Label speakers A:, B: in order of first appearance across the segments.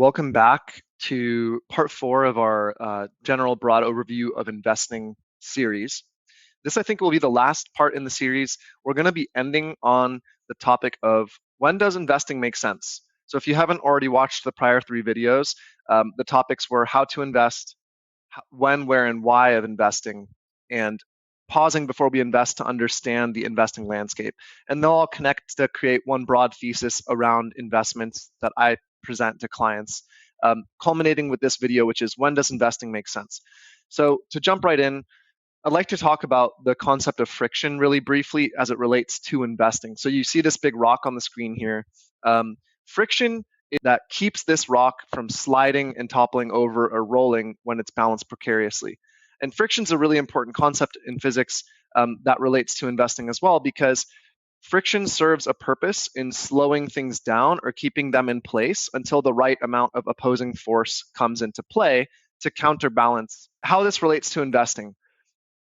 A: Welcome back to part 4 of our general broad overview of investing series. This, I think, will be the last part in the series. We're going to be ending on the topic of when does investing make sense? So if you haven't already watched the prior 3 videos, the topics were how to invest, when, where, and why of investing, and pausing before we invest to understand the investing landscape. And they'll all connect to create one broad thesis around investments that I present to clients, culminating with this video, which is when does investing make sense? So to jump right in, I'd like to talk about the concept of friction really briefly as it relates to investing. So you see this big rock on the screen here. Friction that keeps this rock from sliding and toppling over or rolling when it's balanced precariously. And friction is a really important concept in physics that relates to investing as well, because friction serves a purpose in slowing things down or keeping them in place until the right amount of opposing force comes into play to counterbalance. How this relates to investing.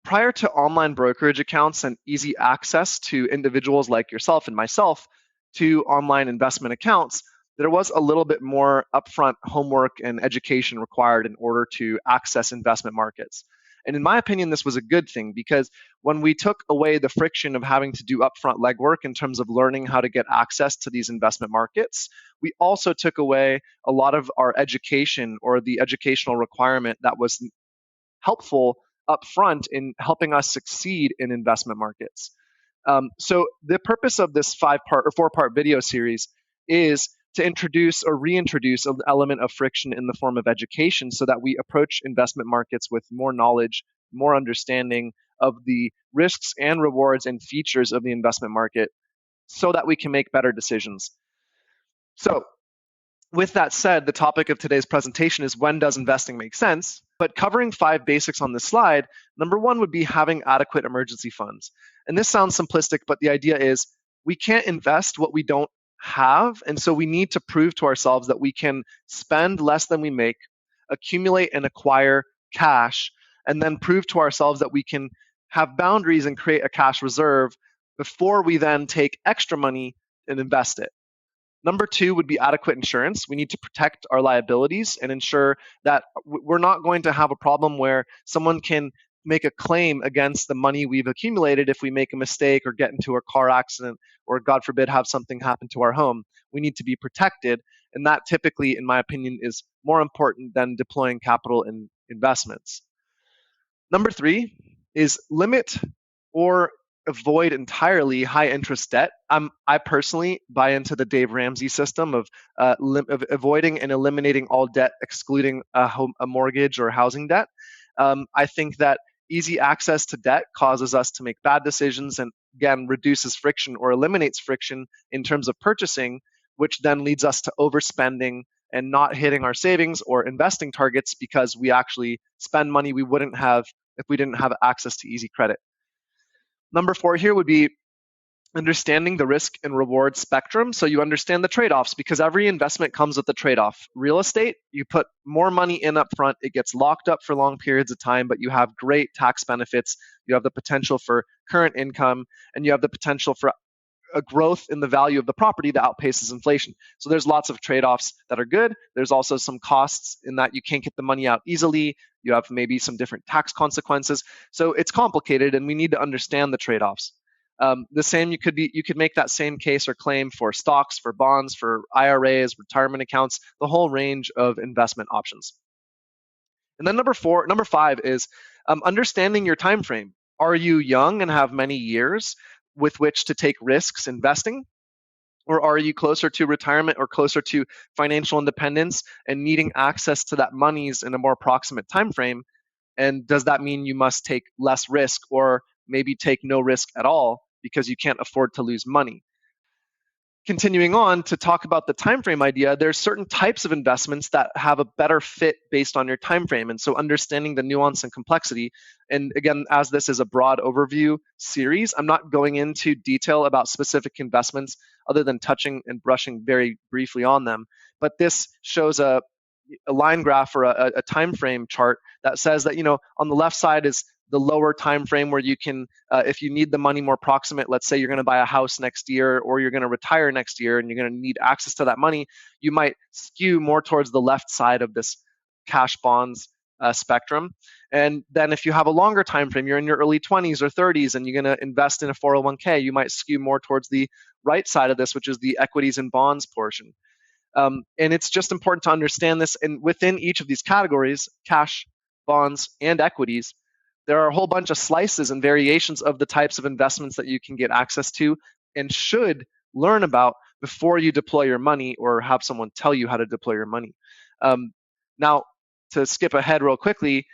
A: Prior to online brokerage accounts and easy access to individuals like yourself and myself to online investment accounts, there was a little bit more upfront homework and education required in order to access investment markets. And in my opinion, this was a good thing, because when we took away the friction of having to do upfront legwork in terms of learning how to get access to these investment markets, we also took away a lot of our education or the educational requirement that was helpful upfront in helping us succeed in investment markets. So the purpose of this 5-part or 4-part video series is to introduce or reintroduce an element of friction in the form of education so that we approach investment markets with more knowledge, more understanding of the risks and rewards and features of the investment market so that we can make better decisions. So with that said, the topic of today's presentation is when does investing make sense? But covering 5 basics on this slide, number 1 would be having adequate emergency funds. And this sounds simplistic, but the idea is we can't invest what we don't have. And so we need to prove to ourselves that we can spend less than we make, accumulate and acquire cash, and then prove to ourselves that we can have boundaries and create a cash reserve before we then take extra money and invest it. Number 2 would be adequate insurance. We need to protect our liabilities and ensure that we're not going to have a problem where someone can make a claim against the money we've accumulated if we make a mistake or get into a car accident or, God forbid, have something happen to our home. We need to be protected, and that typically, in my opinion, is more important than deploying capital in investments. Number 3 is limit or avoid entirely high interest debt. I personally buy into the Dave Ramsey system of avoiding and eliminating all debt, excluding a mortgage or housing debt. I think that easy access to debt causes us to make bad decisions and, again, reduces friction or eliminates friction in terms of purchasing, which then leads us to overspending and not hitting our savings or investing targets because we actually spend money we wouldn't have if we didn't have access to easy credit. Number 4 here would be understanding the risk and reward spectrum. So you understand the trade-offs, because every investment comes with a trade-off. Real estate, you put more money in up front, it gets locked up for long periods of time, but you have great tax benefits. You have the potential for current income, and you have the potential for a growth in the value of the property that outpaces inflation. So there's lots of trade-offs that are good. There's also some costs in that you can't get the money out easily. You have maybe some different tax consequences. So it's complicated, and we need to understand the trade-offs. The same, you could make that same case or claim for stocks, for bonds, for IRAs, retirement accounts, the whole range of investment options. And then number 5 is understanding your time frame. Are you young and have many years with which to take risks investing? Or are you closer to retirement or closer to financial independence and needing access to that monies in a more proximate time frame? And does that mean you must take less risk or maybe take no risk at all because you can't afford to lose money? Continuing on to talk about the time frame idea, there's certain types of investments that have a better fit based on your time frame. And so understanding the nuance and complexity, and again, as this is a broad overview series, I'm not going into detail about specific investments other than touching and brushing very briefly on them. But this shows a line graph or a time frame chart that says that, on the left side is the lower time frame where you can, if you need the money more proximate, let's say you're going to buy a house next year or you're going to retire next year and you're going to need access to that money, you might skew more towards the left side of this cash bonds spectrum. And then if you have a longer time frame, you're in your early 20s or 30s and you're going to invest in a 401k, you might skew more towards the right side of this, which is the equities and bonds portion. And it's just important to understand this. And within each of these categories, cash, bonds, and equities, there are a whole bunch of slices and variations of the types of investments that you can get access to and should learn about before you deploy your money or have someone tell you how to deploy your money. Now, to skip ahead real quickly,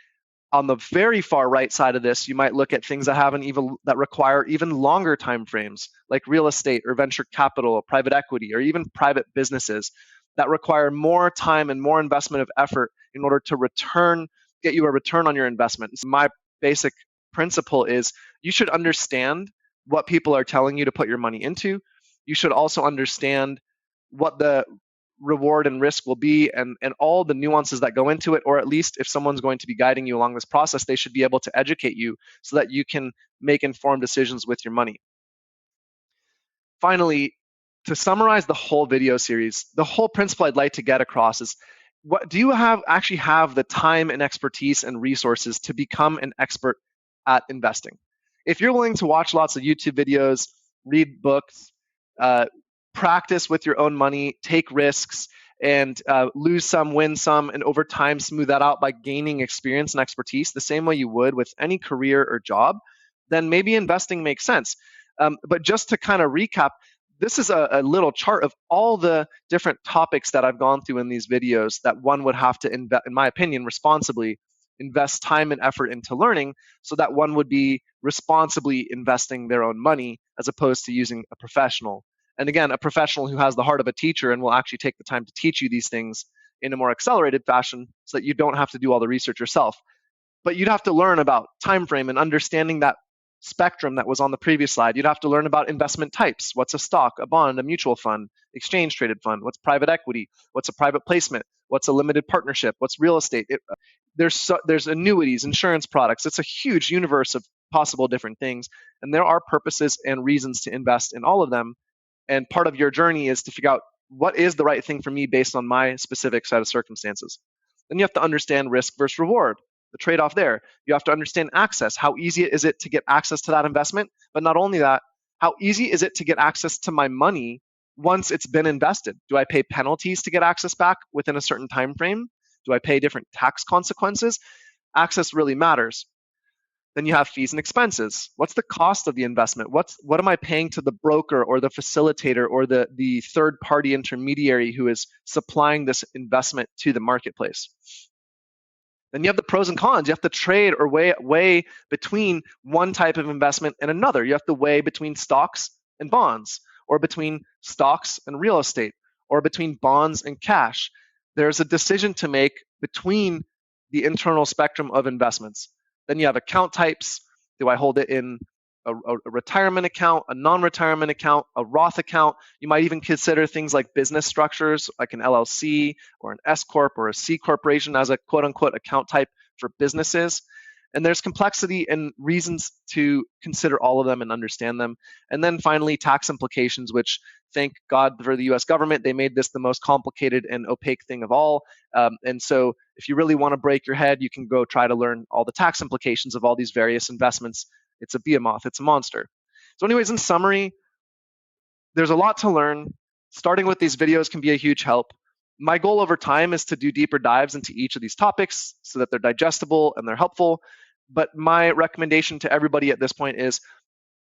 A: on the very far right side of this, you might look at things that require even longer time frames, like real estate or venture capital or private equity or even private businesses that require more time and more investment of effort in order to get you a return on your investment. So my basic principle is you should understand what people are telling you to put your money into. You should also understand what the reward and risk will be and all the nuances that go into it, or at least if someone's going to be guiding you along this process, they should be able to educate you so that you can make informed decisions with your money. Finally, to summarize the whole video series, the whole principle I'd like to get across is, what do you actually have the time and expertise and resources to become an expert at investing? If you're willing to watch lots of YouTube videos, read books, practice with your own money, take risks, and lose some, win some, and over time smooth that out by gaining experience and expertise the same way you would with any career or job, then maybe investing makes sense. But just to kind of recap, this is a little chart of all the different topics that I've gone through in these videos that one would have to, in my opinion, responsibly invest time and effort into learning so that one would be responsibly investing their own money as opposed to using a professional. And again, a professional who has the heart of a teacher and will actually take the time to teach you these things in a more accelerated fashion so that you don't have to do all the research yourself. But you'd have to learn about time frame and understanding that spectrum that was on the previous slide. You'd have to learn about investment types. What's a stock, a bond, a mutual fund, exchange traded fund? What's private equity? What's a private placement? What's a limited partnership? What's real estate? There's annuities, insurance products. It's a huge universe of possible different things. And there are purposes and reasons to invest in all of them. And part of your journey is to figure out what is the right thing for me based on my specific set of circumstances. Then you have to understand risk versus reward, the trade-off there. You have to understand access. How easy is it to get access to that investment? But not only that, how easy is it to get access to my money once it's been invested? Do I pay penalties to get access back within a certain time frame? Do I pay different tax consequences? Access really matters. Then you have fees and expenses. What's the cost of the investment? What am I paying to the broker or the facilitator or the third-party intermediary who is supplying this investment to the marketplace? Then you have the pros and cons. You have to trade or weigh between one type of investment and another. You have to weigh between stocks and bonds, or between stocks and real estate, or between bonds and cash. There's a decision to make between the internal spectrum of investments. Then you have account types. Do I hold it in a retirement account, a non-retirement account, a Roth account? You might even consider things like business structures, like an LLC or an S Corp or a C corporation as a quote-unquote account type for businesses. And there's complexity and reasons to consider all of them and understand them. And then finally, tax implications, which thank God for the US government, they made this the most complicated and opaque thing of all. And so if you really want to break your head, you can go try to learn all the tax implications of all these various investments. It's a behemoth, it's a monster. So anyways, in summary, there's a lot to learn. Starting with these videos can be a huge help. My goal over time is to do deeper dives into each of these topics so that they're digestible and they're helpful. But my recommendation to everybody at this point is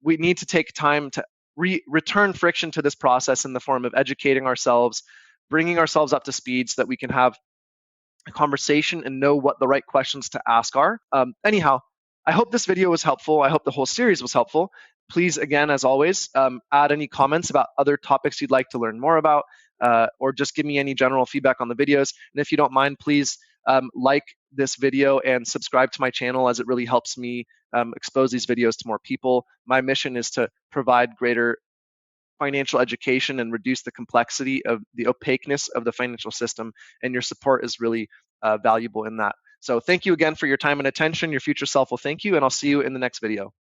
A: we need to take time to return friction to this process in the form of educating ourselves, bringing ourselves up to speed so that we can have a conversation and know what the right questions to ask are. Anyhow, I hope this video was helpful. I hope the whole series was helpful. Please, again, as always, add any comments about other topics you'd like to learn more about, or just give me any general feedback on the videos. And if you don't mind, please like this video and subscribe to my channel, as it really helps me expose these videos to more people. My mission is to provide greater financial education and reduce the complexity of the opaqueness of the financial system, and your support is really valuable in that. So thank you again for your time and attention. Your future self will thank you, and I'll see you in the next video.